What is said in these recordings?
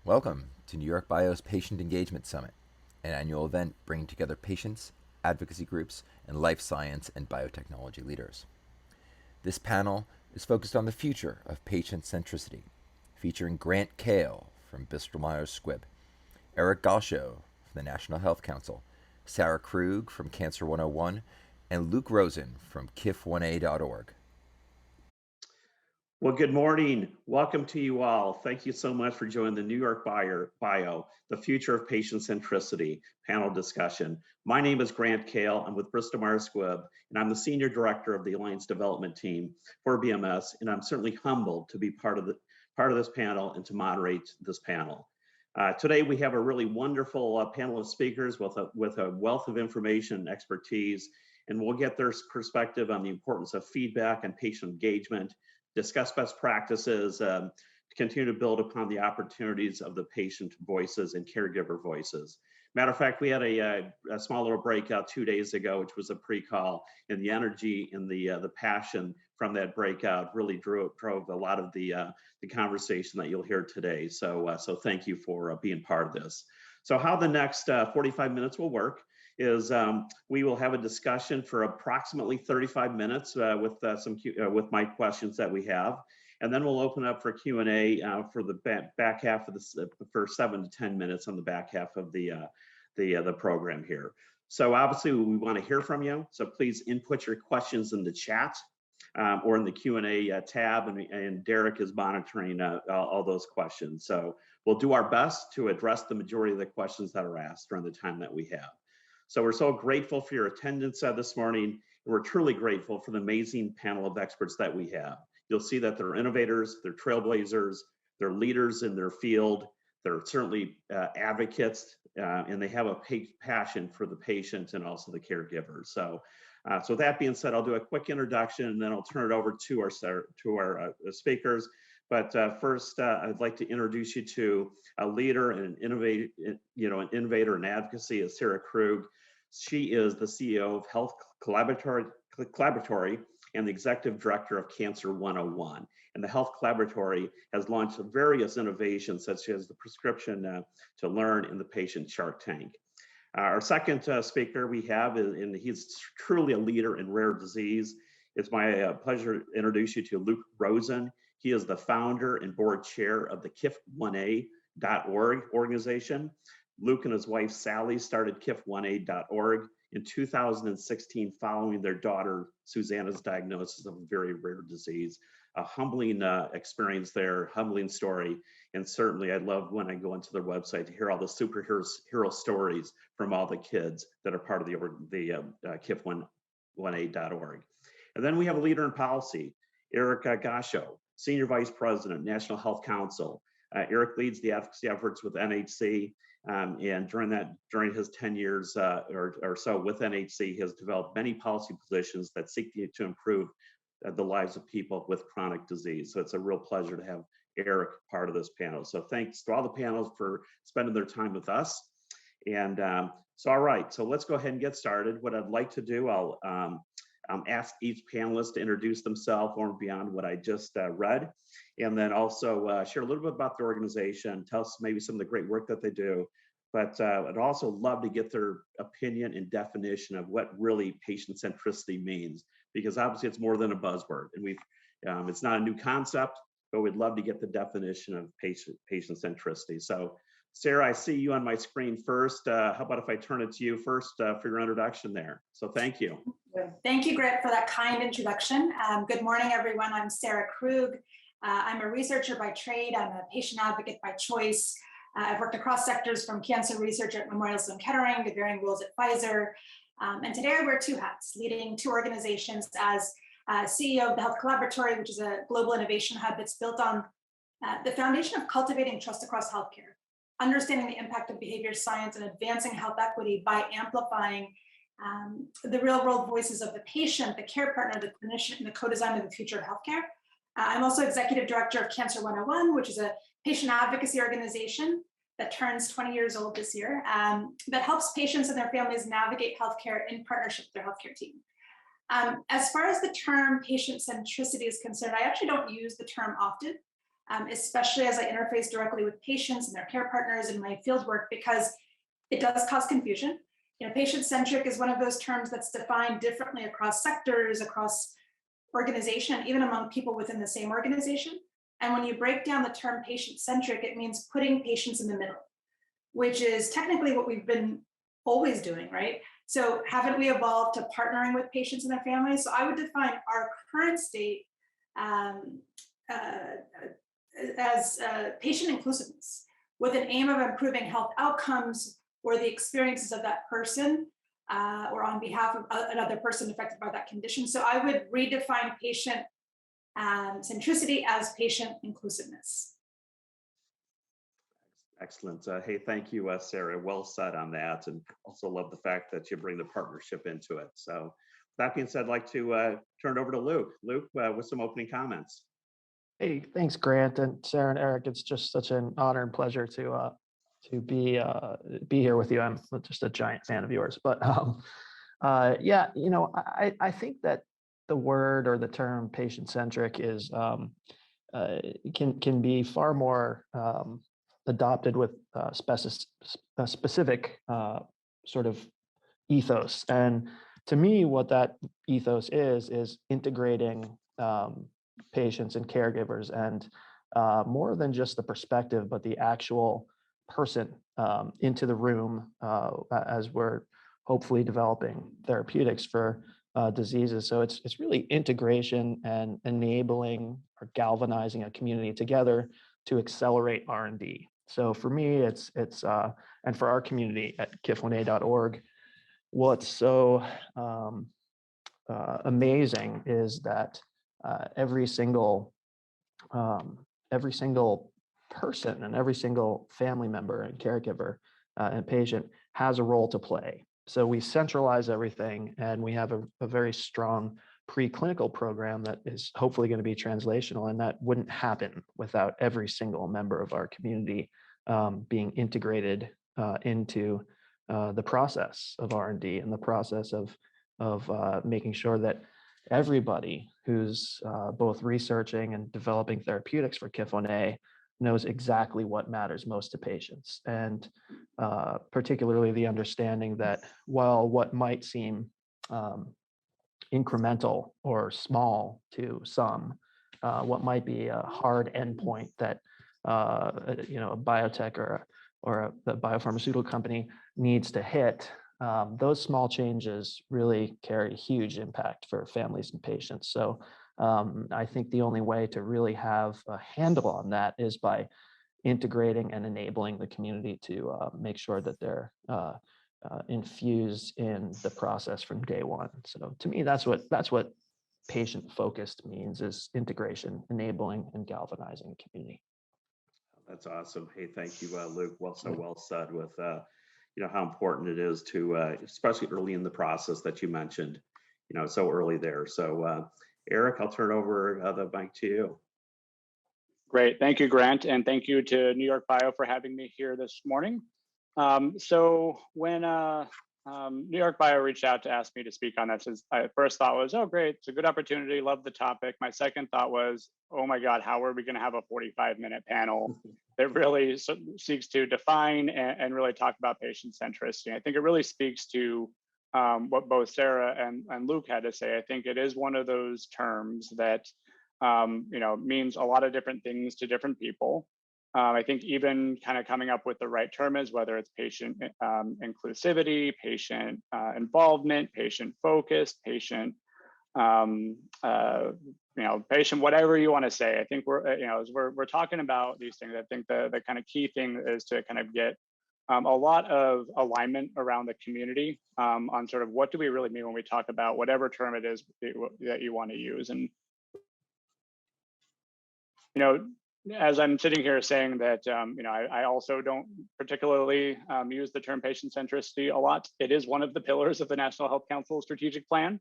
Welcome to NewYorkBIO's Patient Engagement Summit, an annual event bringing together patients, advocacy groups, and life science and biotechnology leaders. This panel is focused on the future of patient centricity, featuring Grant Cale from Bristol-Myers Squibb, Eric Gauscho from the National Health Council, Sarah Krug from Cancer101, and Luke Rosen from KIF1A.org. Well, good morning. Welcome to you all. Thank you so much for joining the New York Bio, the Future of Patient Centricity panel discussion. My name is Grant Cale. I'm with Bristol-Myers Squibb, and I'm the Senior Director of the Alliance Development Team for BMS, and I'm certainly humbled to be part of this panel and to moderate this panel. Today, we have a really wonderful panel of speakers with a wealth of information and expertise, and we'll get their perspective on the importance of feedback and patient engagement, discuss best practices, to continue to build upon the opportunities of the patient voices and caregiver voices. Matter of fact, we had a small little breakout 2 days ago, which was a pre-call, and the energy and the passion from that breakout really drove a lot of the conversation that you'll hear today. So thank you for being part of this. So how the next 45 minutes will work is we will have a discussion for approximately 35 minutes with my questions that we have, and then we'll open up for Q&A for the back half of the for 7 to 10 minutes on the back half of the program here. So obviously we want to hear from you, so please input your questions in the chat or in the Q&A tab, and Derek is monitoring all those questions. So we'll do our best to address the majority of the questions that are asked during the time that we have. So we're so grateful for your attendance this morning, and we're truly grateful for the amazing panel of experts that we have. You'll see that they're innovators, they're trailblazers, they're leaders in their field, they're certainly advocates, and they have a passion for the patient and also the caregiver. So with that being said, I'll do a quick introduction, and then I'll turn it over to our speakers. But first, I'd like to introduce you to a leader and an innovator in advocacy, is Sarah Krug. She is the CEO of Health Collaboratory and the Executive Director of Cancer101. And the Health Collaboratory has launched various innovations, such as the prescription to learn in the patient Shark Tank. Our second speaker we have, and he's truly a leader in rare disease. It's my pleasure to introduce you to Luke Rosen. He is the founder and board chair of the KIF1A.org organization. Luke and his wife, Sally, started KIF1A.org in 2016 following their daughter, Susanna's diagnosis of a very rare disease. A humbling experience there, humbling story. And certainly I love when I go into their website to hear all the superhero stories from all the kids that are part of the KIF1A.org. And then we have a leader in policy, Eric Gauscho, Senior Vice President, National Health Council. Eric leads the advocacy efforts with NHC, and during his 10 years or so with NHC, he has developed many policy positions that seek to improve the lives of people with chronic disease. So it's a real pleasure to have Eric part of this panel. So thanks to all the panels for spending their time with us. And all right, so let's go ahead and get started. What I'd like to do, I'll ask each panelist to introduce themselves or beyond what I just read, and then also share a little bit about their organization, tell us maybe some of the great work that they do. But I'd also love to get their opinion and definition of what really patient centricity means, because obviously it's more than a buzzword, and it's not a new concept, but we'd love to get the definition of patient centricity. So Sarah, I see you on my screen first. How about if I turn it to you first for your introduction there? So thank you. Thank you, Grant, for that kind introduction. Good morning, everyone. I'm Sarah Krug. I'm a researcher by trade. I'm a patient advocate by choice. I've worked across sectors from cancer research at Memorial Sloan Kettering to varying roles at Pfizer. And today I wear two hats, leading two organizations as CEO of the Health Collaboratory, which is a global innovation hub that's built on the foundation of cultivating trust across healthcare, understanding the impact of behavior science and advancing health equity by amplifying the real world voices of the patient, the care partner, the clinician, and the co-design of the future of healthcare. I'm also executive director of Cancer101, which is a patient advocacy organization that turns 20 years old this year, that helps patients and their families navigate healthcare in partnership with their healthcare team. As far as the term patient centricity is concerned, I actually don't use the term often. especially as I interface directly with patients and their care partners in my field work, because it does cause confusion. Patient-centric is one of those terms that's defined differently across sectors, across organization, even among people within the same organization. And when you break down the term patient-centric, it means putting patients in the middle, which is technically what we've been always doing, right? So haven't we evolved to partnering with patients and their families? So I would define our current state as patient inclusiveness, with an aim of improving health outcomes or the experiences of that person, or on behalf of another person affected by that condition. So I would redefine patient centricity as patient inclusiveness. Excellent. Hey, thank you, Sarah. Well said on that. And also love the fact that you bring the partnership into it. So that being said, I'd like to turn it over to Luke. Luke, with some opening comments. Hey, thanks, Grant and Sarah and Eric. It's just such an honor and pleasure to be here with you. I'm just a giant fan of yours. But yeah, I think that the word or the term patient-centric is can be far more adopted with specific sort of ethos. And to me, what that ethos is integrating patients and caregivers, and more than just the perspective, but the actual person into the room as we're hopefully developing therapeutics for diseases. So it's really integration and enabling or galvanizing a community together to accelerate R&D. So for me, it's and for our community at KIF1A.org, what's so amazing is that every single person and every single family member and caregiver and patient has a role to play. So we centralize everything, and we have a very strong preclinical program that is hopefully going to be translational, and that wouldn't happen without every single member of our community being integrated into the process of R&D and the process of making sure that everybody who's both researching and developing therapeutics for KIF1A knows exactly what matters most to patients, and particularly the understanding that while what might seem incremental or small to some, what might be a hard endpoint that a biotech or a biopharmaceutical company needs to hit, those small changes really carry huge impact for families and patients. So I think the only way to really have a handle on that is by integrating and enabling the community to make sure that they're infused in the process from day one. So to me, that's what patient focused means, is integration, enabling, and galvanizing a community. That's awesome. Hey, thank you, Luke. Well said with how important it is to, especially early in the process that you mentioned, so early there. So Eric, I'll turn over the mic to you. Great. Thank you, Grant. And thank you to New York Bio for having me here this morning. So when New York Bio reached out to ask me to speak on this, I first thought was, oh, great, it's a good opportunity, love the topic. My second thought was, oh my God, how are we going to have a 45-minute panel that really seeks to define and really talk about patient centricity? I think it really speaks to what both Sarah and Luke had to say. I think it is one of those terms that means a lot of different things to different people. I think even kind of coming up with the right term is whether it's patient inclusivity, patient involvement, patient focused, patient, patient, whatever you want to say. I think as we're talking about these things, I think the kind of key thing is to kind of get a lot of alignment around the community on sort of what do we really mean when we talk about whatever term it is that you want to use. And as I'm sitting here saying that, I also don't particularly use the term patient centricity a lot. It is one of the pillars of the National Health Council strategic plan.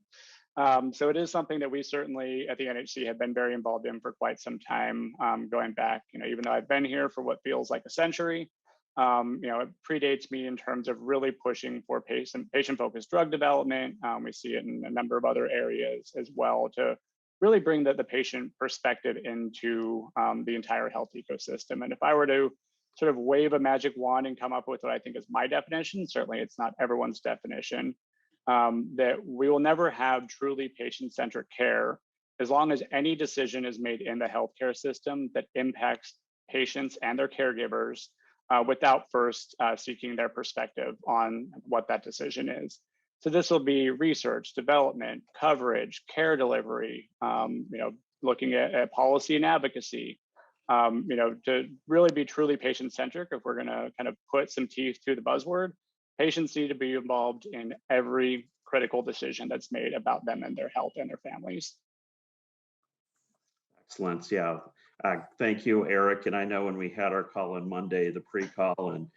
So it is something that we certainly at the NHC have been very involved in for quite some time, going back, even though I've been here for what feels like a century, it predates me in terms of really pushing for patient-focused drug development. We see it in a number of other areas as well to really bring the patient perspective into the entire health ecosystem. And if I were to sort of wave a magic wand and come up with what I think is my definition, certainly it's not everyone's definition, that we will never have truly patient-centric care as long as any decision is made in the healthcare system that impacts patients and their caregivers without first seeking their perspective on what that decision is. So this will be research, development, coverage, care delivery, looking at policy and advocacy, to really be truly patient-centric. If we're gonna kind of put some teeth to the buzzword, patients need to be involved in every critical decision that's made about them and their health and their families. Excellent. Yeah. Thank you, Eric. And I know when we had our call on Monday, the pre-call, and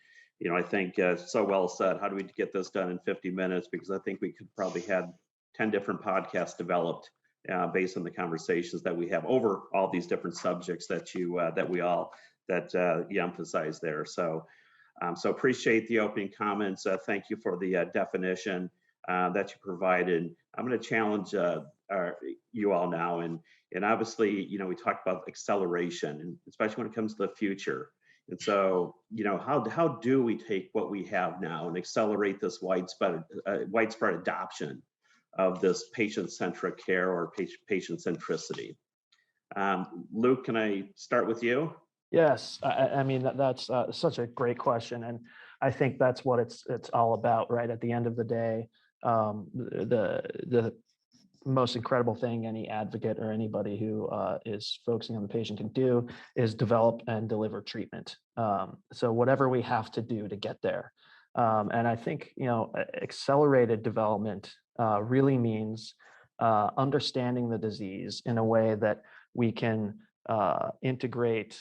I think so well said. How do we get this done in 50 minutes? Because I think we could probably have 10 different podcasts developed based on the conversations that we have over all these different subjects that you emphasize there. So appreciate the opening comments. Thank you for the definition that you provided. I'm going to challenge you all now, and obviously, we talked about acceleration, and especially when it comes to the future. And so, how do we take what we have now and accelerate this widespread adoption of this patient-centric care or patient centricity? Luke, can I start with you? Yes, I mean that's such a great question, and I think that's what it's all about, right? At the end of the day, the most incredible thing any advocate or anybody who is focusing on the patient can do is develop and deliver treatment. So whatever we have to do to get there, and I think accelerated development really means understanding the disease in a way that we can integrate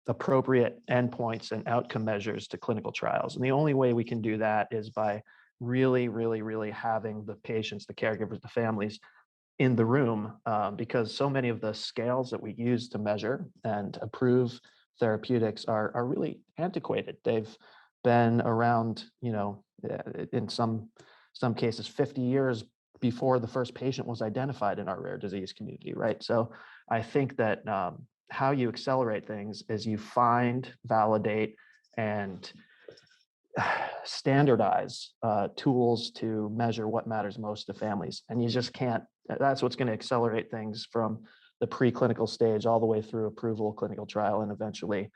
appropriate endpoints and outcome measures to clinical trials. And the only way we can do that is by really having the patients, the caregivers, the families in the room, because so many of the scales that we use to measure and approve therapeutics are really antiquated. They've been around, in some cases 50 years before the first patient was identified in our rare disease community, right? So I think that how you accelerate things is you find, validate, and standardize tools to measure what matters most to families. And you just can't, that's what's going to accelerate things from the preclinical stage all the way through approval, clinical trial, and eventually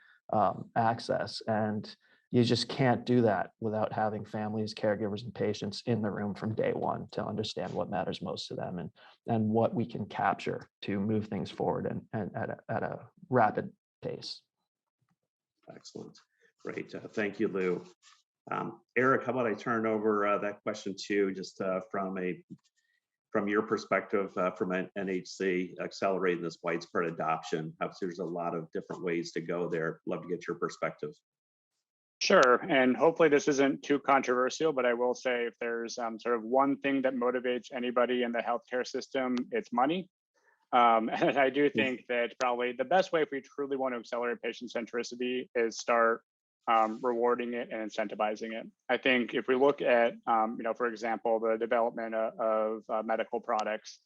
access. And you just can't do that without having families, caregivers, and patients in the room from day one to understand what matters most to them and what we can capture to move things forward and at a rapid pace. Excellent. Great. Thank you, Lou. Eric, how about I turn over that question to you, just from your perspective, from an NHC, accelerating this widespread adoption. Obviously, there's a lot of different ways to go there. Love to get your perspective. Sure, and hopefully this isn't too controversial, but I will say if there's sort of one thing that motivates anybody in the healthcare system, it's money. And I do think that probably the best way if we truly want to accelerate patient centricity is start rewarding it and incentivizing it. I think if we look at, for example, the development of medical products,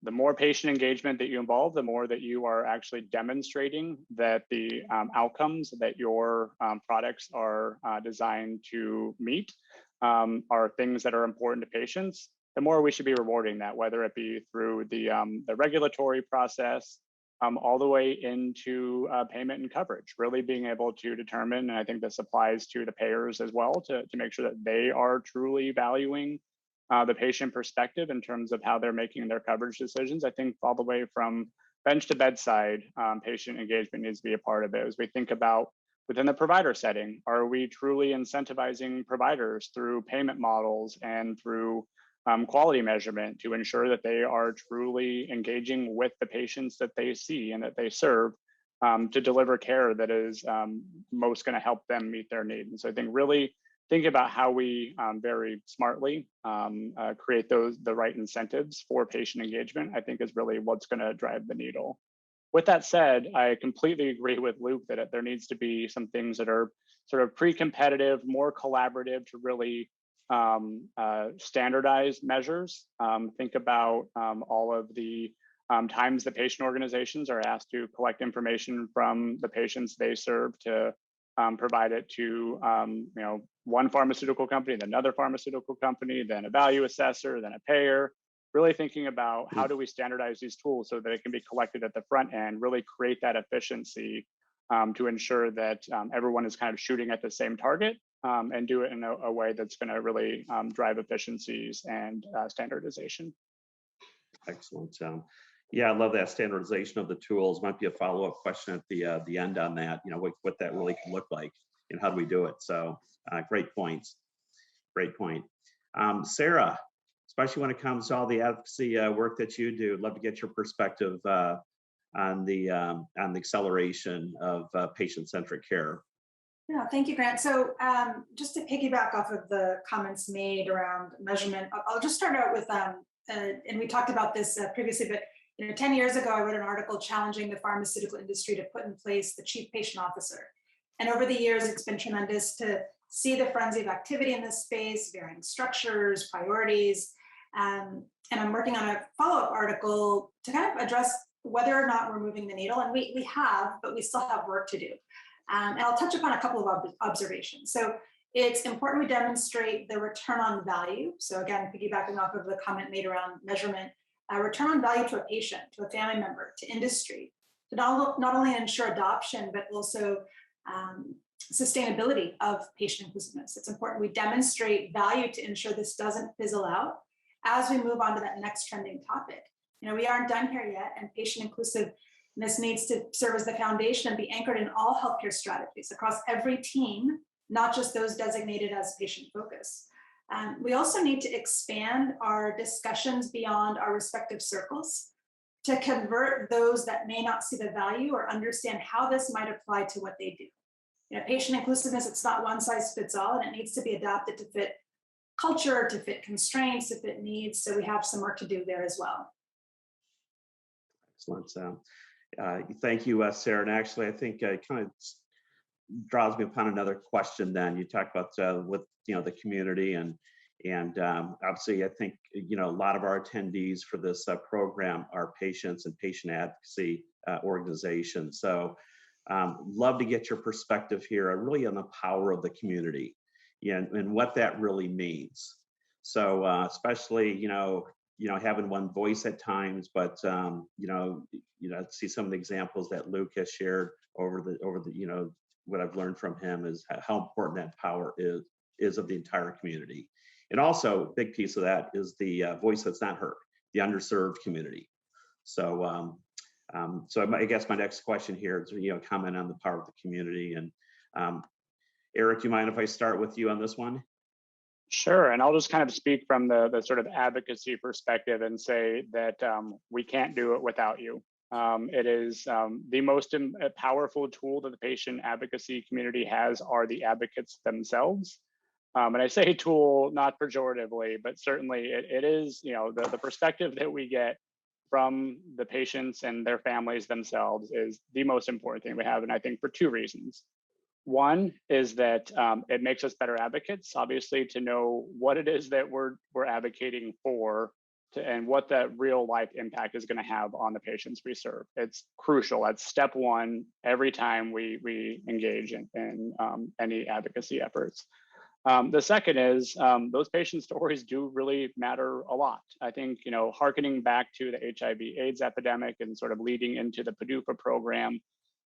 the more patient engagement that you involve, the more that you are actually demonstrating that the outcomes that your products are designed to meet are things that are important to patients, the more we should be rewarding that, whether it be through the regulatory process, all the way into payment and coverage, really being able to determine, and I think this applies to the payers as well, to make sure that they are truly valuing the patient perspective in terms of how they're making their coverage decisions. I think all the way from bench to bedside, patient engagement needs to be a part of it. As we think about within the provider setting, are we truly incentivizing providers through payment models and through quality measurement to ensure that they are truly engaging with the patients that they see and that they serve to deliver care that is most going to help them meet their needs? And so I think really think about how we very smartly create the right incentives for patient engagement, I think is really what's going to drive the needle. With that said, I completely agree with Luke that there needs to be some things that are sort of pre-competitive, more collaborative to really standardized measures. Think about all of the times that patient organizations are asked to collect information from the patients they serve to provide it to one pharmaceutical company, then another pharmaceutical company, then a value assessor, then a payer. Really thinking about how do we standardize these tools so that it can be collected at the front end, really create that efficiency to ensure that everyone is kind of shooting at the same target and do it in a way that's going to really drive efficiencies and standardization. Excellent. Yeah, I love that standardization of the tools. Might be a follow-up question at the end on that. What that really can look like and how do we do it? So great points. Great point. Sarah, especially when it comes to all the advocacy work that you do, I'd love to get your perspective on the acceleration of patient-centric care. Yeah, thank you, Grant. So just to piggyback off of the comments made around measurement, I'll just start out with, and we talked about this previously, but 10 years ago, I wrote an article challenging the pharmaceutical industry to put in place the chief patient officer. And over the years, it's been tremendous to see the frenzy of activity in this space, varying structures, priorities. And I'm working on a follow-up article to kind of address whether or not we're moving the needle. And we have, but we still have work to do. And I'll touch upon a couple of observations. So it's important we demonstrate the return on value. So again, piggybacking off of the comment made around measurement, return on value to a patient, to a family member, to industry, to not only ensure adoption, but also sustainability of patient inclusiveness. It's important we demonstrate value to ensure this doesn't fizzle out as we move on to that next trending topic. We aren't done here yet, and patient inclusiveness needs to serve as the foundation and be anchored in all healthcare strategies across every team, not just those designated as patient focus. We also need to expand our discussions beyond our respective circles to convert those that may not see the value or understand how this might apply to what they do. Patient inclusiveness, it's not one size fits all, and it needs to be adapted to fit culture, to fit constraints, to fit needs. So we have some work to do there as well. Excellent. Thank you, Sarah. And actually, I think it kind of draws me upon another question. Then you talk about with the community and obviously, I think a lot of our attendees for this program are patients and patient advocacy organizations. So, love to get your perspective here, really on the power of the community, and what that really means. So, especially having one voice at times, but see some of the examples that Luke has shared over the what I've learned from him is how important that power is of the entire community. And also a big piece of that is the voice that's not heard, the underserved community. So I guess my next question here is comment on the power of the community. And Eric, you mind if I start with you on this one? Sure, and I'll just kind of speak from the sort of advocacy perspective and say that we can't do it without you. It is the most powerful tool that the patient advocacy community has are the advocates themselves. And I say tool not pejoratively, but certainly it is the perspective that we get from the patients and their families themselves is the most important thing we have, and I think for two reasons. One is that it makes us better advocates, obviously, to know what it is that we're advocating for and what that real life impact is going to have on the patients we serve. It's crucial. That's step one every time we engage in any advocacy efforts. The second is those patient stories do really matter a lot. I think, hearkening back to the HIV/AIDS epidemic and sort of leading into the PDUFA program,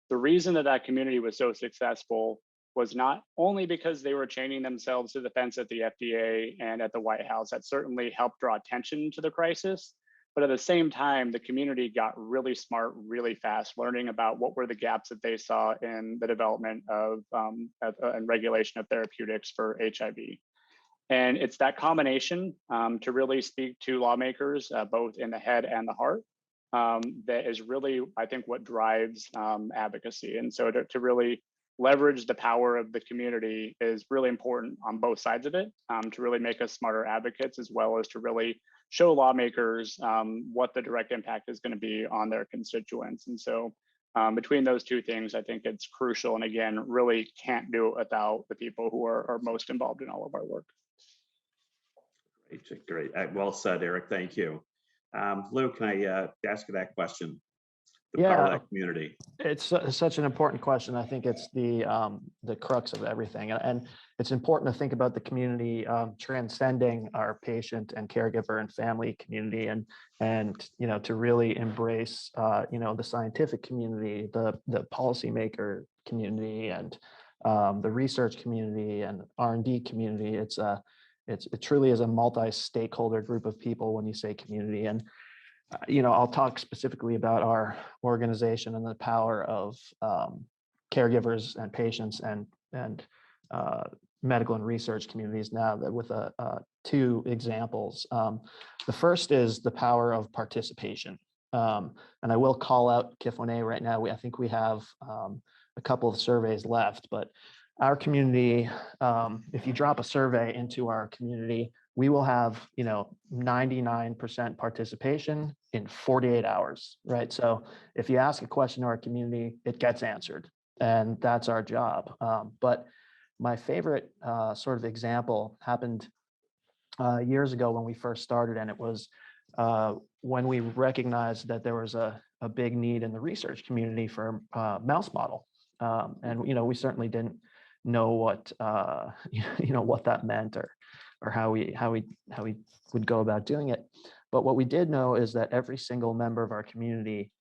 the reason that community was so successful was not only because they were chaining themselves to the fence at the FDA and at the White House. That certainly helped draw attention to the crisis. But at the same time, the community got really smart really fast, learning about what were the gaps that they saw in the development of and regulation of therapeutics for HIV. And it's that combination to really speak to lawmakers, both in the head and the heart, that is really, I think, what drives advocacy. And so to really leverage the power of the community is really important on both sides of it, to really make us smarter advocates, as well as to really show lawmakers what the direct impact is going to be on their constituents. And so between those two things, I think it's crucial. And again, really can't do it without the people who are most involved in all of our work. Great. Well said, Eric. Thank you. Luke, can I ask you that question? The power of that community. It's such an important question. I think it's the crux of everything, and it's important to think about the community transcending our patient and caregiver and family community, and to really embrace the scientific community, the policymaker community, and the research community and R&D community. It truly is a multi-stakeholder group of people when you say community. And I'll talk specifically about our organization and the power of caregivers and patients and medical and research communities now with two examples. The first is the power of participation. And I will call out KIF1A right now. I think we have a couple of surveys left, but our community, if you drop a survey into our community, we will have 99% participation in 48 hours, right? So if you ask a question to our community, it gets answered, and that's our job. But my favorite sort of example happened years ago when we first started, and it was when we recognized that there was a big need in the research community for a mouse model. And we certainly didn't know what what that meant or how we would go about doing it. But what we did know is that every single member of our community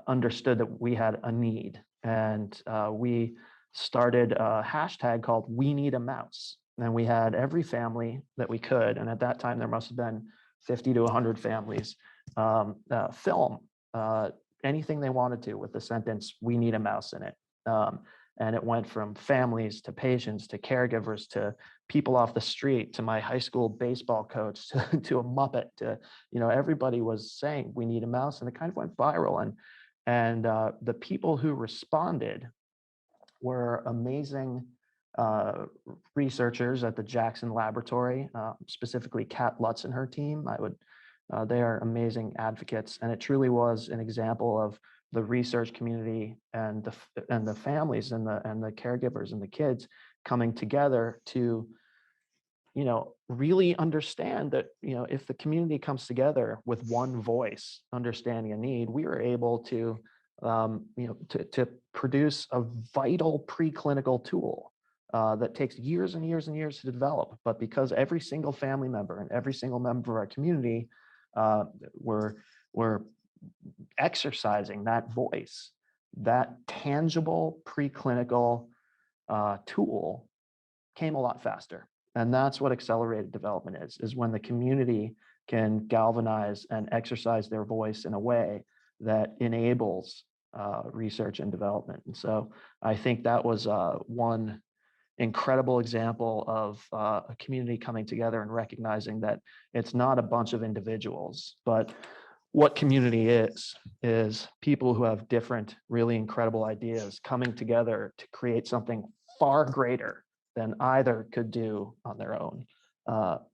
understood that we had a need, and we started a hashtag called "We Need a Mouse," and we had every family that we could, and at that time there must have been 50 to 100 families, film anything they wanted to with the sentence "We need a mouse" in it. And it went from families to patients to caregivers to people off the street to my high school baseball coach to a Muppet to, everybody was saying we need a mouse, and it kind of went viral. And the people who responded were amazing researchers at the Jackson Laboratory, specifically Kat Lutz and her team. They are amazing advocates, and it truly was an example of the research community and the families and the caregivers and the kids coming together to really understand that if the community comes together with one voice understanding a need, we were able to to produce a vital preclinical tool that takes years and years and years to develop. But because every single family member and every single member of our community were exercising that voice, that tangible preclinical tool came a lot faster. And that's what accelerated development is when the community can galvanize and exercise their voice in a way that enables research and development. And so I think that was one incredible example of a community coming together and recognizing that it's not a bunch of individuals, but what community is people who have different, really incredible ideas coming together to create something far greater than either could do on their own.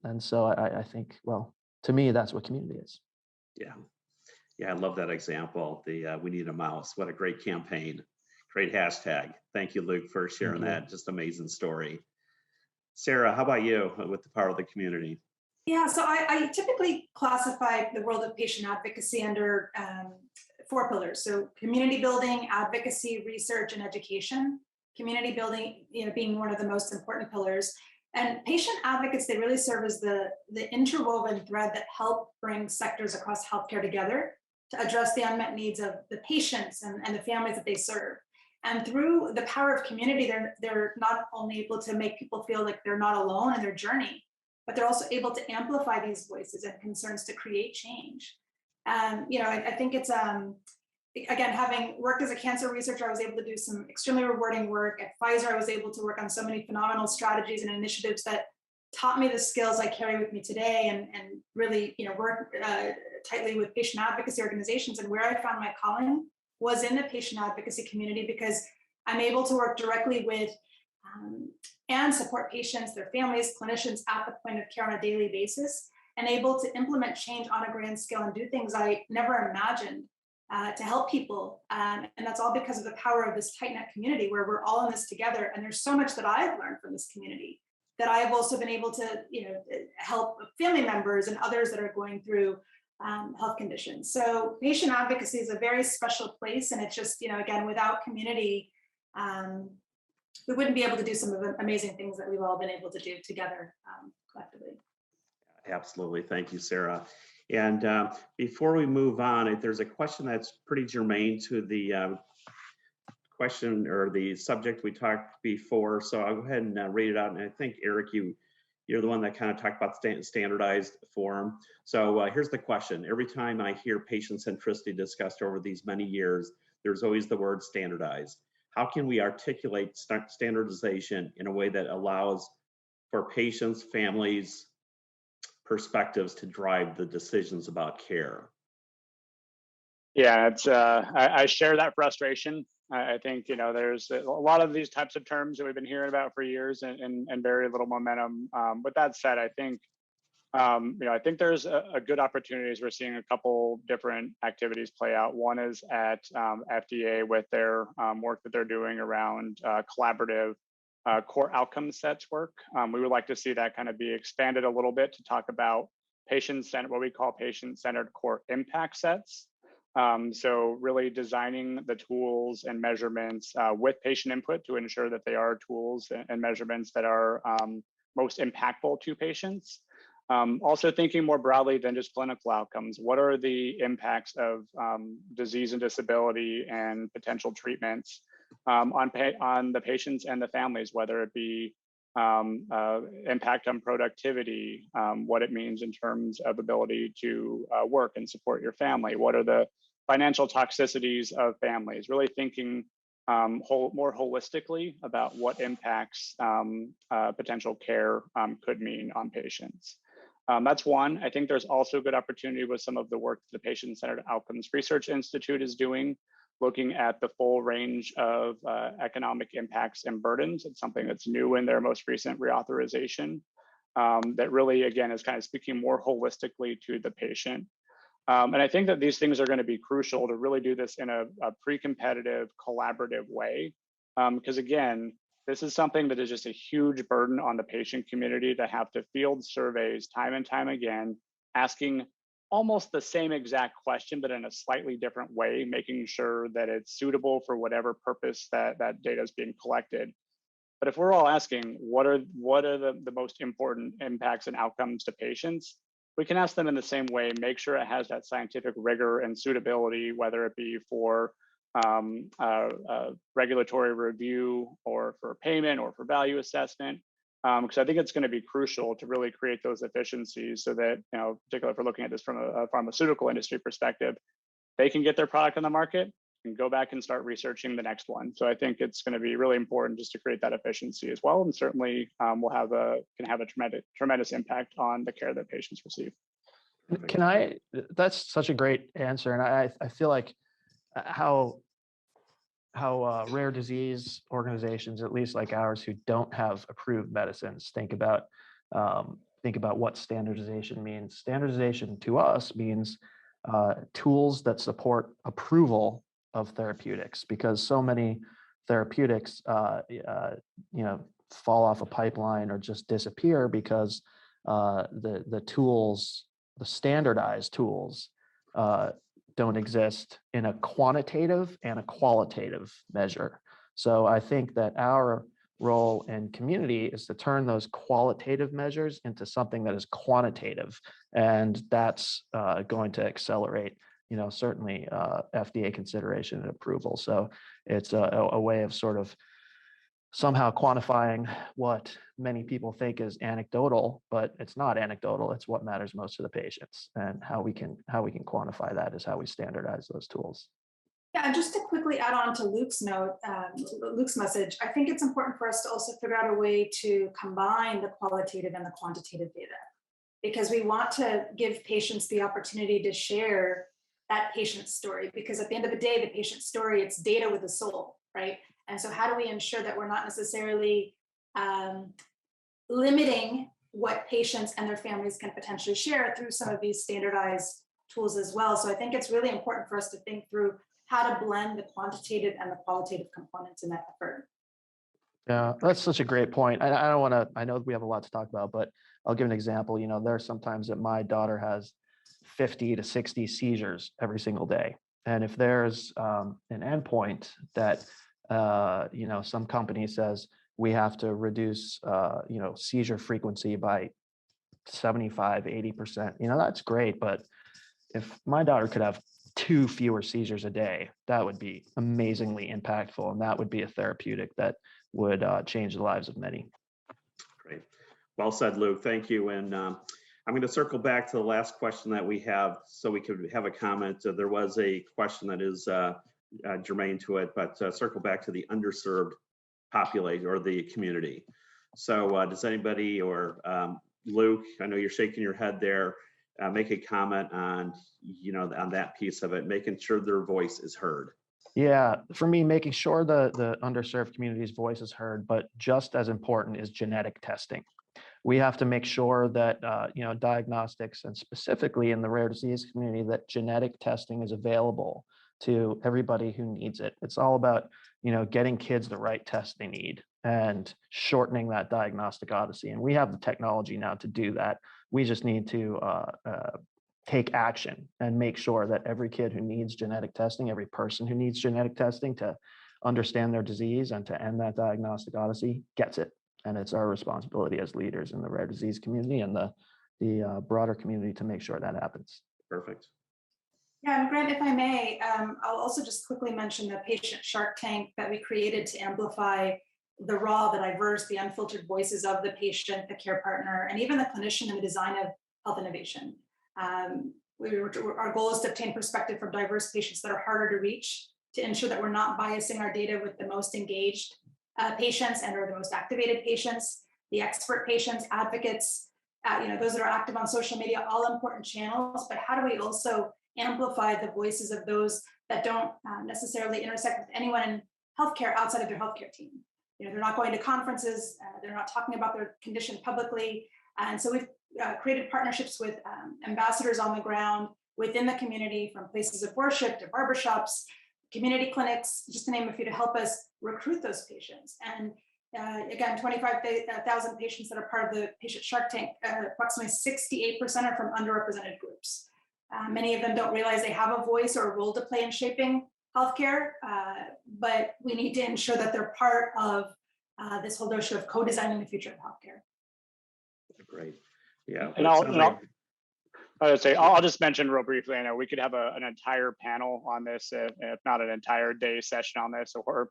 And so I think, well, to me, that's what community is. Yeah, I love that example. We need a mouse. What a great campaign. Great hashtag. Thank you, Luke, for sharing that. Just amazing story. Sarah, how about you with the power of the community? Yeah, so I typically classify the world of patient advocacy under 4 pillars. So community building, advocacy, research, and education. Community building, being one of the most important pillars. And patient advocates, they really serve as the interwoven thread that help bring sectors across healthcare together to address the unmet needs of the patients and the families that they serve. And through the power of community, they're not only able to make people feel like they're not alone in their journey, but they're also able to amplify these voices and concerns to create change. I think it's, again, having worked as a cancer researcher, I was able to do some extremely rewarding work. At Pfizer, I was able to work on so many phenomenal strategies and initiatives that taught me the skills I carry with me today, and really, work tightly with patient advocacy organizations. And where I found my calling was in the patient advocacy community, because I'm able to work directly with and support patients, their families, clinicians at the point of care on a daily basis, and able to implement change on a grand scale and do things I never imagined to help people. And that's all because of the power of this tight-knit community where we're all in this together. And there's so much that I've learned from this community that I have also been able to, help family members and others that are going through health conditions. So patient advocacy is a very special place, and it's just, again, without community, we wouldn't be able to do some of the amazing things that we've all been able to do together collectively. Absolutely. Thank you, Sarah. And before we move on, there's a question that's pretty germane to the question or the subject we talked before. So I'll go ahead and read it out. And I think, Eric, you're the one that kind of talked about standardized form. So here's the question. Every time I hear patient centricity discussed over these many years, there's always the word standardized. How can we articulate standardization in a way that allows for patients, families, perspectives to drive the decisions about care? Yeah, it's I share that frustration. I think, there's a lot of these types of terms that we've been hearing about for years and very little momentum. With that said, I think, I think there's a good opportunities. We're seeing a couple different activities play out. One is at FDA with their work that they're doing around collaborative core outcome sets work. We would like to see that kind of be expanded a little bit to talk about patient-centered, what we call patient-centered core impact sets. So really designing the tools and measurements with patient input to ensure that they are tools and measurements that are most impactful to patients. Also thinking more broadly than just clinical outcomes. What are the impacts of disease and disability and potential treatments on the patients and the families, whether it be impact on productivity, what it means in terms of ability to work and support your family, what are the financial toxicities of families, really thinking more holistically about what impacts potential care could mean on patients. That's one. I think there's also good opportunity with some of the work the Patient-Centered Outcomes Research Institute is doing, looking at the full range of economic impacts and burdens. It's something that's new in their most recent reauthorization that really, again, is kind of speaking more holistically to the patient. And I think that these things are going to be crucial to really do this in a pre-competitive, collaborative way. Because again, this is something that is just a huge burden on the patient community to have to field surveys time and time again, asking almost the same exact question, but in a slightly different way, making sure that it's suitable for whatever purpose that data is being collected. But if we're all asking, what are the most important impacts and outcomes to patients, we can ask them in the same way, make sure it has that scientific rigor and suitability, whether it be for regulatory review or for payment or for value assessment. Because I think it's going to be crucial to really create those efficiencies so that, particularly if we're looking at this from a pharmaceutical industry perspective, they can get their product on the market and go back and start researching the next one. So I think it's going to be really important just to create that efficiency as well. And certainly can have a tremendous impact on the care that patients receive. That's such a great answer. And I feel like how rare disease organizations, at least like ours, who don't have approved medicines, think about what standardization means. Standardization to us means tools that support approval of therapeutics, because so many therapeutics, fall off a pipeline or just disappear because the tools, the standardized tools, don't exist in a quantitative and a qualitative measure. So I think that our role in community is to turn those qualitative measures into something that is quantitative, and that's going to accelerate, certainly FDA consideration and approval. So it's a way of sort of somehow quantifying what many people think is anecdotal, but it's not anecdotal. It's what matters most to the patients, and how we can quantify that is how we standardize those tools. Yeah, and just to quickly add on to Luke's note, Luke's message, I think it's important for us to also figure out a way to combine the qualitative and the quantitative data, because we want to give patients the opportunity to share that patient's story, because at the end of the day, the patient's story, it's data with a soul, right? And so how do we ensure that we're not necessarily limiting what patients and their families can potentially share through some of these standardized tools as well? So I think it's really important for us to think through how to blend the quantitative and the qualitative components in that effort. Yeah, that's such a great point. I don't want to, I know we have a lot to talk about, but I'll give an example. There are sometimes that my daughter has 50 to 60 seizures every single day. And if there's an endpoint that, some company says we have to reduce, seizure frequency by 75, 80%, that's great. But if my daughter could have 2 fewer seizures a day, that would be amazingly impactful. And that would be a therapeutic that would change the lives of many. Great. Well said, Luke. Thank you. And I'm going to circle back to the last question that we have so we could have a comment. There was a question that is germane to it, but circle back to the underserved population or the community. So does anybody or Luke, I know you're shaking your head there, make a comment on, on that piece of it, making sure their voice is heard. Yeah, for me, making sure the underserved community's voice is heard, but just as important is genetic testing. We have to make sure that diagnostics, and specifically in the rare disease community, that genetic testing is available to everybody who needs it. It's all about getting kids the right test they need and shortening that diagnostic odyssey. And we have the technology now to do that. We just need to take action and make sure that every kid who needs genetic testing, every person who needs genetic testing to understand their disease and to end that diagnostic odyssey gets it. And it's our responsibility as leaders in the rare disease community and the broader community to make sure that happens. Perfect. Yeah, and Grant, if I may, I'll also just quickly mention the patient Shark Tank that we created to amplify the raw, the diverse, the unfiltered voices of the patient, the care partner, and even the clinician in the design of health innovation. Our goal is to obtain perspective from diverse patients that are harder to reach, to ensure that we're not biasing our data with the most engaged patients and or the most activated patients, the expert patients, advocates, those that are active on social media, all important channels. But how do we also amplify the voices of those that don't necessarily intersect with anyone in healthcare outside of their healthcare team? They're not going to conferences, they're not talking about their condition publicly. And so we've created partnerships with ambassadors on the ground within the community, from places of worship to barbershops, community clinics, just to name a few, to help us recruit those patients. And again, 25,000 patients that are part of the patient Shark Tank, approximately 68% are from underrepresented groups. Many of them don't realize they have a voice or a role to play in shaping healthcare, but we need to ensure that they're part of this whole notion of co-designing the future of healthcare. Great. Yeah. And I'll just mention real briefly, I know we could have an entire panel on this, if not an entire day session on this, or,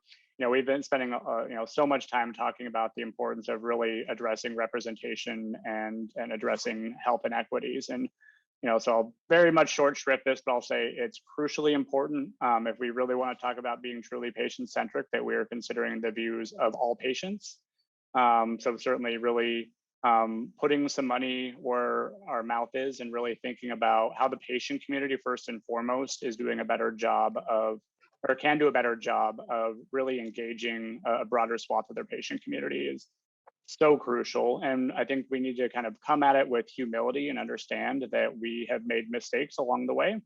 we've been spending, so much time talking about the importance of really addressing representation and addressing health inequities. And, so I'll very much short shrift this, but I'll say it's crucially important if we really want to talk about being truly patient-centric, that we are considering the views of all patients. So certainly really putting some money where our mouth is and really thinking about how the patient community first and foremost is doing a better job of, or can do a better job of really engaging a broader swath of their patient community is so crucial. And I think we need to kind of come at it with humility and understand that we have made mistakes along the way,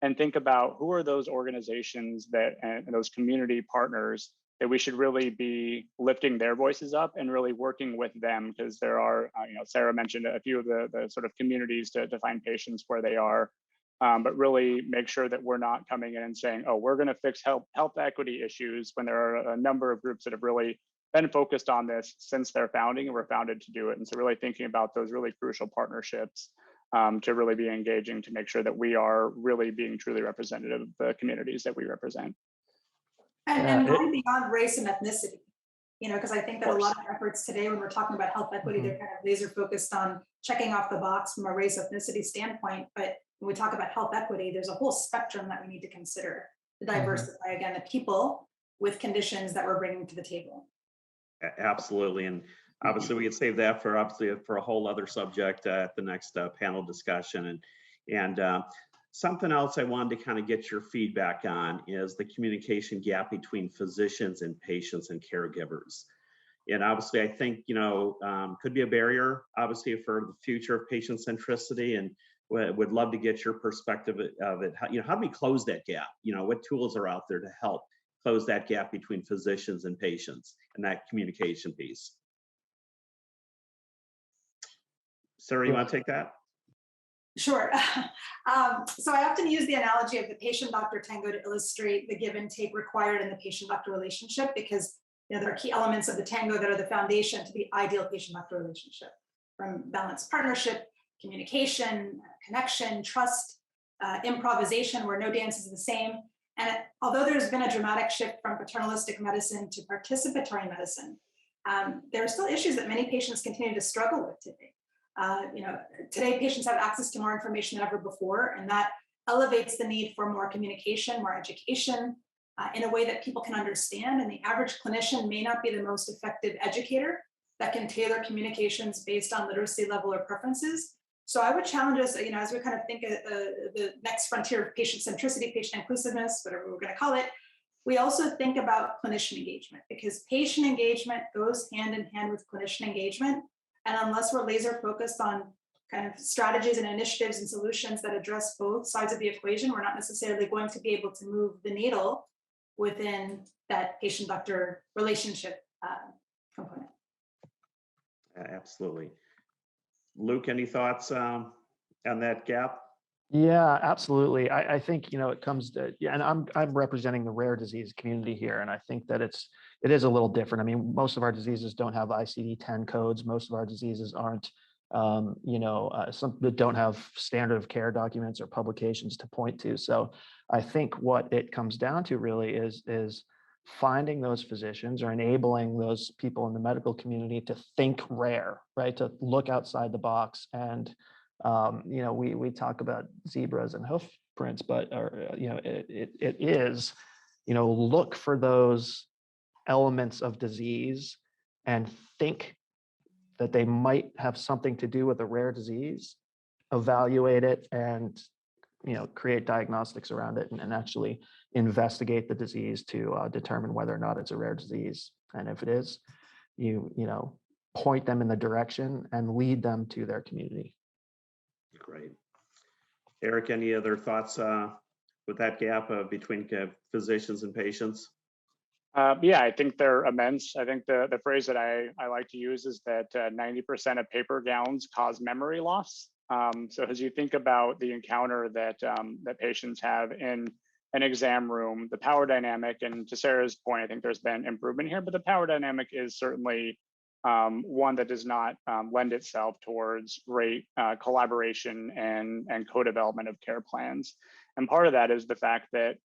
and think about who are those organizations that and those community partners that we should really be lifting their voices up and really working with them, because there are, Sarah mentioned a few of the sort of communities to find patients where they are, but really make sure that we're not coming in and saying, oh, we're going to fix health equity issues, when there are a number of groups that have really been focused on this since their founding and were founded to do it. And so really thinking about those really crucial partnerships to really be engaging, to make sure that we are really being truly representative of the communities that we represent. And going beyond race and ethnicity, because I think that a lot of efforts today, when we're talking about health equity, they're kind of laser focused on checking off the box from a race ethnicity standpoint. But when we talk about health equity, there's a whole spectrum that we need to consider to diversify, again, the people with conditions that we're bringing to the table. Absolutely. And obviously we could save that for a whole other subject at the next panel discussion. And something else I wanted to kind of get your feedback on is the communication gap between physicians and patients and caregivers. And obviously I think, could be a barrier, obviously, for the future of patient centricity, and would love to get your perspective of it. How do we close that gap? What tools are out there to help close that gap between physicians and patients and that communication piece. Sarah, you want to take that? Sure. So I often use the analogy of the patient-doctor tango to illustrate the give and take required in the patient-doctor relationship, because there are key elements of the tango that are the foundation to the ideal patient-doctor relationship, from balanced partnership, communication, connection, trust, improvisation, where no dance is the same. And although there's been a dramatic shift from paternalistic medicine to participatory medicine, there are still issues that many patients continue to struggle with today. Today patients have access to more information than ever before, and that elevates the need for more communication, more education, in a way that people can understand. And the average clinician may not be the most effective educator that can tailor communications based on literacy level or preferences. So I would challenge us, as we kind of think of the next frontier of patient centricity, patient inclusiveness, whatever we're going to call it, we also think about clinician engagement, because patient engagement goes hand in hand with clinician engagement. And unless we're laser focused on kind of strategies and initiatives and solutions that address both sides of the equation, we're not necessarily going to be able to move the needle within that patient-doctor relationship component. Absolutely. Luke, any thoughts on that gap? Yeah, absolutely. I think, it comes to, and I'm representing the rare disease community here, and I think that it is a little different. I mean, most of our diseases don't have ICD-10 codes. Most of our diseases aren't, some that don't have standard of care documents or publications to point to. So I think what it comes down to really is finding those physicians or enabling those people in the medical community to think rare, right? To look outside the box. And we talk about zebras and hoof prints, but it is, look for those elements of disease and think that they might have something to do with a rare disease, evaluate it, and create diagnostics around it, and actually investigate the disease to determine whether or not it's a rare disease. And if it is, you point them in the direction and lead them to their community. Great. Eric, any other thoughts with that gap between physicians and patients? Yeah, I think they're immense. I think the phrase that I like to use is that 90% of paper gowns cause memory loss. So as you think about the encounter that patients have in an exam room, the power dynamic, and to Sarah's point, I think there's been improvement here, but the power dynamic is certainly one that does not lend itself towards great collaboration and co-development of care plans. And part of that is the fact that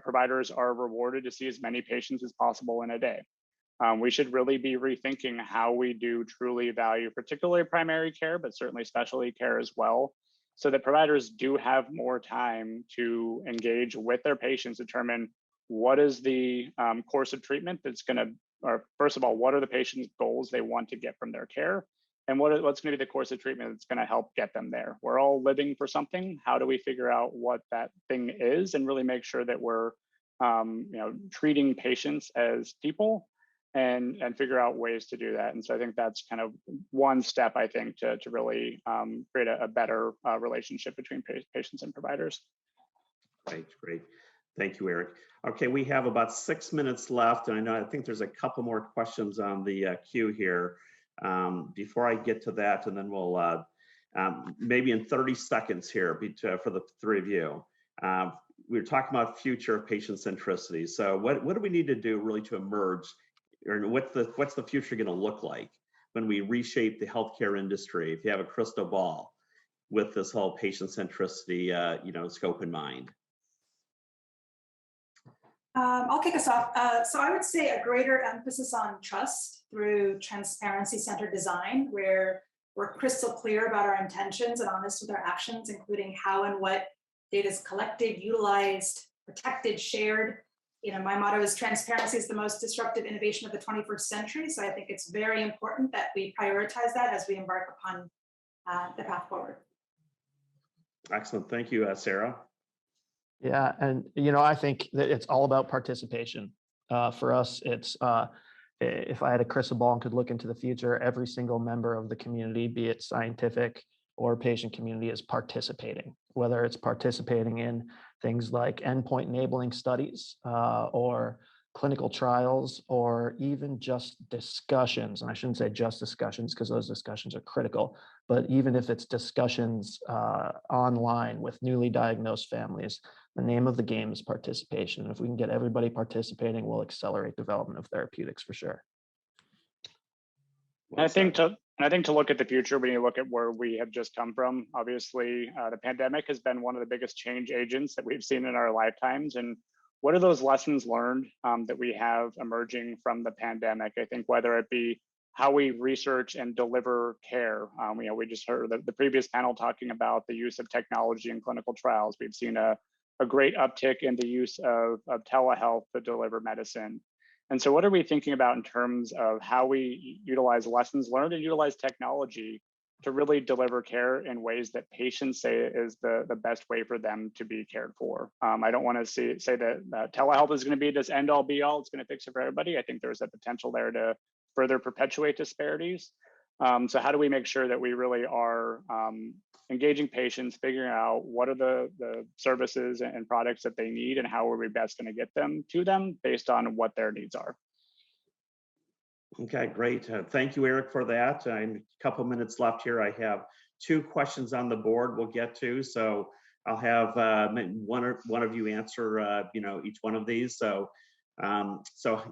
providers are rewarded to see as many patients as possible in a day. We should really be rethinking how we do truly value, particularly primary care, but certainly specialty care as well, so that providers do have more time to engage with their patients, determine what is the course of treatment that's going to, or first of all, what are the patient's goals they want to get from their care? And what's going to be the course of treatment that's going to help get them there? We're all living for something. How do we figure out what that thing is and really make sure that we're treating patients as people and figure out ways to do that? And so I think that's kind of one step, I think, to really create a better relationship between patients and providers. Great. Thank you, Eric. Okay, we have about 6 minutes left, and I think there's a couple more questions on the queue here. Before I get to that, and then we'll maybe in 30 seconds here for the three of you. We were talking about future of patient centricity. So what do we need to do really to emerge, or what's the future going to look like when we reshape the healthcare industry? If you have a crystal ball with this whole patient centricity, scope in mind. I'll kick us off. So I would say a greater emphasis on trust through transparency-centered design, where we're crystal clear about our intentions and honest with our actions, including how and what data is collected, utilized, protected, shared. My motto is transparency is the most disruptive innovation of the 21st century. So I think it's very important that we prioritize that as we embark upon the path forward. Excellent. Thank you, Sarah. Yeah, and I think that it's all about participation. For us, it's if I had a crystal ball and could look into the future, every single member of the community, be it scientific or patient community, is participating. whether it's participating in things like endpoint enabling studies or clinical trials, or even just discussions. And I shouldn't say just discussions because those discussions are critical, but even if it's discussions online with newly diagnosed families, the name of the game is participation. And if we can get everybody participating, we'll accelerate development of therapeutics for sure. Well, I think to look at the future, when you look at where we have just come from, obviously the pandemic has been one of the biggest change agents that we've seen in our lifetimes. And what are those lessons learned that we have emerging from the pandemic? I think whether it be how we research and deliver care. We just heard the previous panel talking about the use of technology in clinical trials. We've seen a great uptick in the use of telehealth to deliver medicine. And so what are we thinking about in terms of how we utilize lessons learned and utilize technology to really deliver care in ways that patients say is the best way for them to be cared for? I don't want to say that telehealth is going to be this end all be all. It's going to fix it for everybody. I think there's a potential there to further perpetuate disparities. So how do we make sure that we really are engaging patients, figuring out what are the services and products that they need and how are we best going to get them to them based on what their needs are? Okay, great. Thank you, Eric, for that. A couple minutes left here. I have 2 questions on the board we'll get to. So I'll have one of you answer each one of these. So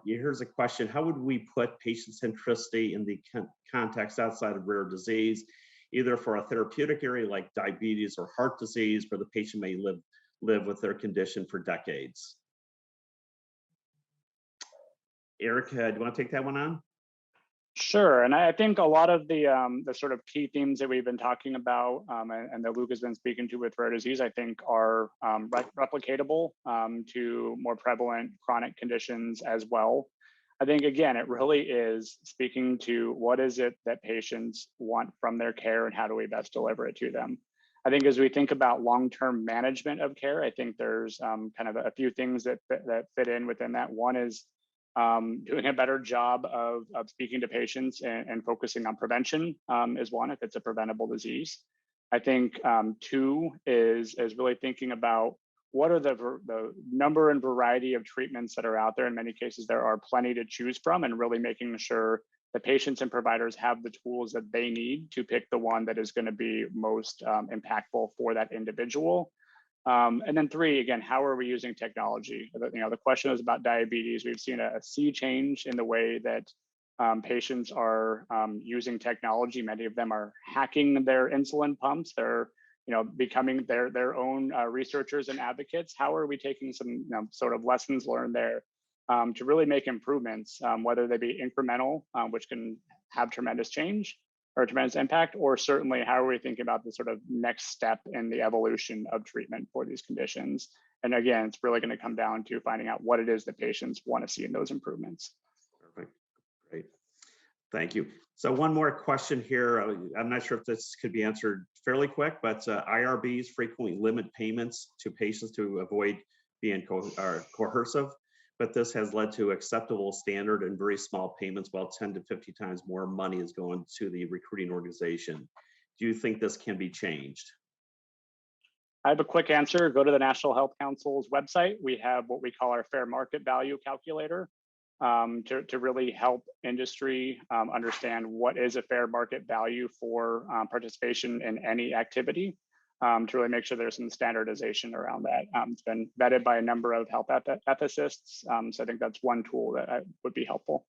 here's a question. How would we put patient centricity in the context outside of rare disease, either for a therapeutic area like diabetes or heart disease, where the patient may live with their condition for decades? Eric, do you want to take that one on? Sure, and I think a lot of the sort of key themes that we've been talking about and that Luke has been speaking to with rare disease, I think are replicatable to more prevalent chronic conditions as well. I think, again, it really is speaking to what is it that patients want from their care and how do we best deliver it to them. I think as we think about long-term management of care, I think there's kind of a few things that fit in within that. One is doing a better job of speaking to patients and focusing on prevention is one, if it's a preventable disease. I think 2 is really thinking about what are the number and variety of treatments that are out there. In many cases, there are plenty to choose from, and really making sure the patients and providers have the tools that they need to pick the one that is going to be most impactful for that individual. And then 3, again, how are we using technology? The question is about diabetes. We've seen a sea change in the way that patients are using technology. Many of them are hacking their insulin pumps. They're becoming their own researchers and advocates. How are we taking some sort of lessons learned there to really make improvements, whether they be incremental, which can have tremendous change or tremendous impact, or certainly how are we thinking about the sort of next step in the evolution of treatment for these conditions? And again, it's really going to come down to finding out what it is that patients want to see in those improvements. Perfect. Great. Thank you. So one more question here. I'm not sure if this could be answered fairly quick, but IRBs frequently limit payments to patients to avoid being coercive, but this has led to acceptable standard and very small payments, while 10 to 50 times more money is going to the recruiting organization. Do you think this can be changed? I have a quick answer. Go to the National Health Council's website. We have what we call our fair market value calculator to really help industry understand what is a fair market value for participation in any activity, to really make sure there's some standardization around that. It's been vetted by a number of health ethicists. So I think that's one tool that would be helpful.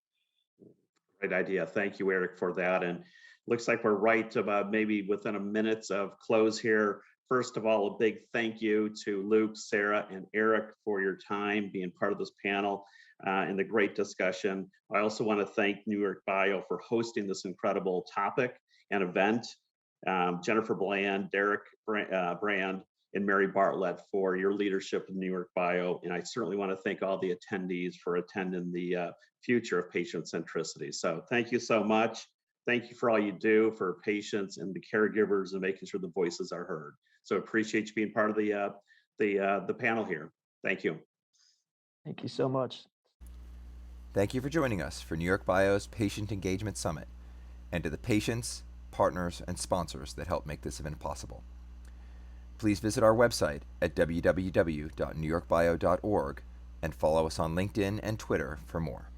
Great idea. Thank you, Eric, for that. And looks like we're right about maybe within a minute of close here. First of all, a big thank you to Luke, Sarah, and Eric for your time being part of this panel and the great discussion. I also want to thank New York Bio for hosting this incredible topic and event. Jennifer Bland, Derek Brand, and Mary Bartlett for your leadership in New York Bio. And I certainly want to thank all the attendees for attending the future of patient centricity. So thank you so much. Thank you for all you do for patients and the caregivers and making sure the voices are heard. So appreciate you being part of the panel here. Thank you. Thank you so much. Thank you for joining us for New York Bio's Patient Engagement Summit, and to the patients, partners, and sponsors that help make this event possible. please visit our website at www.newyorkbio.org and follow us on LinkedIn and Twitter for more.